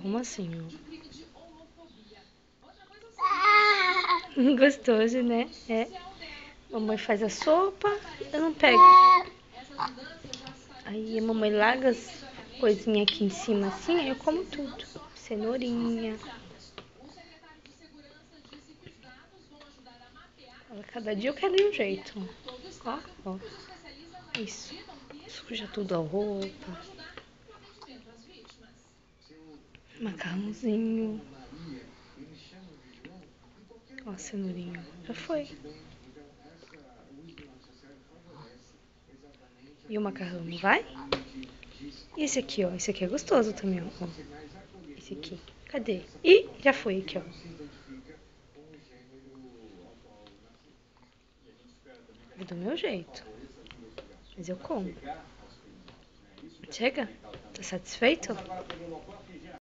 Como assim, ó? Gostoso, né? É. Mamãe faz a sopa, eu não pego. Aí a mamãe larga as coisinhas aqui em cima assim, aí eu como tudo. Cenourinha. Cada dia eu quero de um jeito. Ó, ó. Isso. Suja tudo a roupa. Macarrãozinho. Ó, cenourinha. Já foi. E o macarrão, não vai? E esse aqui, ó. Esse aqui é gostoso também, ó. Esse aqui. Cadê? Ih, já foi aqui, ó. É do meu jeito. Mas eu como. Chega? Tá satisfeito?